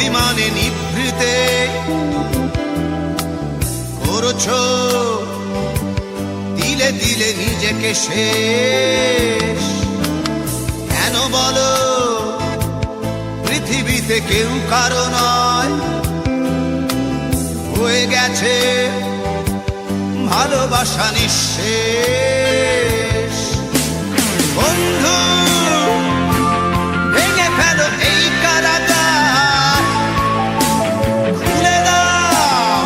অভিমানে নিভৃতে করছো দিলে দিলে নিজেকে শেষ। কেন বলো পৃথিবীতে কেউ কারো নয়, হয়ে গেছে ভালোবাসা নিঃশেষ। বন্ধু ভেঙে ফেলো এই কারাগার, খুলে দাও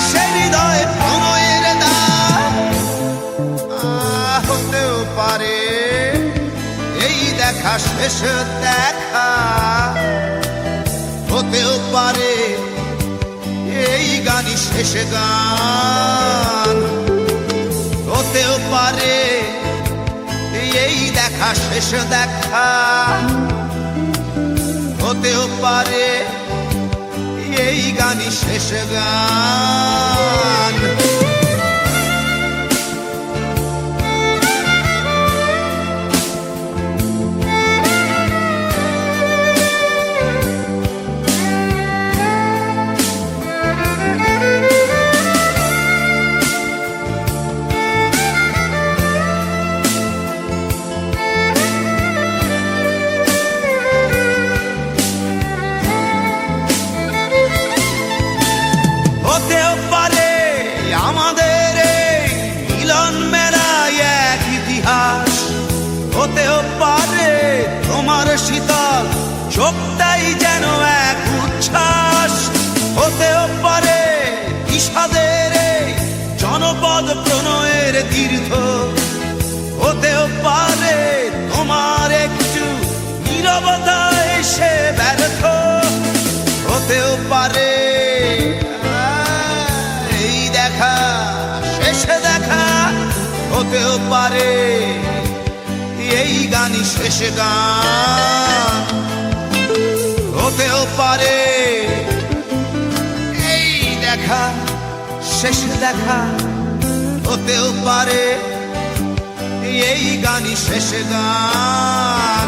সে হৃদয়ে প্রণয়ের দ্বার। হতেও পারে এই দেখা শেষ দেখা, হতেও পারে এই গানই শেষ গান, হতেও পারে এই দেখা শেষ দেখা, হতেও পারে এই গানই শেষ গান। হতেও পারে আমাদের এই মিলন মেলায় এক ইতিহাস, হতেও পারে তোমার শীতল চোখটাই যেন এক উচ্ছ্বাস, হতেও পারে বিষাদের এই জনপদ প্রণয়ের তীর্থ, হতেও পারে তোমার একটু নীরবতা এসে ব্যর্থ, হতেও পারে দেখা শেষ দেখা, হতেও পারে এই গানই শেষ গান, হতেও পারে এই দেখা শেষ দেখা, হতেও পারে এই গানই শেষ গান।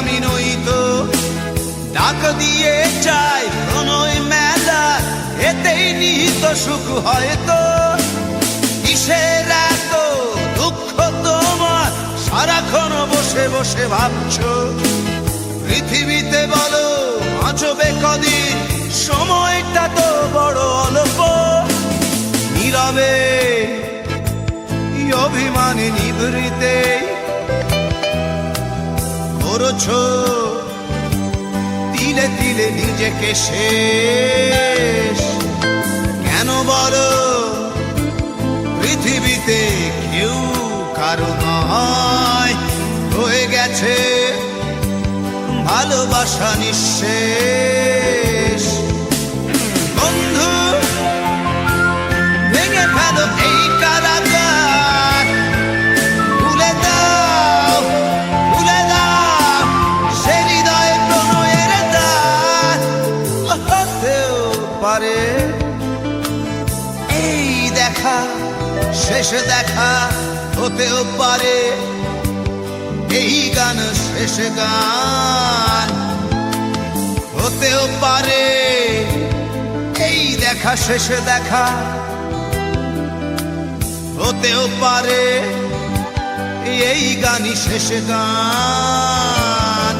আমি নই তো ডাক দিয়ে চাই প্রণয় মেলা, এতেই নিহিত সুখ হয়তো। কিসের এত দুঃখ তোমার সারাক্ষণ বসে বসে ভাবছো, পৃথিবীতে বলো বাঁচবে কদিন, সময়টা তো বড় অল্প। নীরবে অভিমানে নিভৃতে করছো দিলে দিলে নিজেকে শেষ। কেন বলো পৃথিবীতে কেউ কারো নয়, হয়ে গেছে ভালোবাসা নিঃশেষ। বন্ধু ভেঙে ফেলো এই কারাগার, খুলে দাও খুলে দাও সে হৃদয়ে প্রণয়ের দ্বার। হতেও পারে এই দেখা শেষ দেখা, হতেও পারে এই গান শেষ গান, হতেও পারে এই দেখা শেষ দেখা, হতেও পারে এই গানই শেষ গান।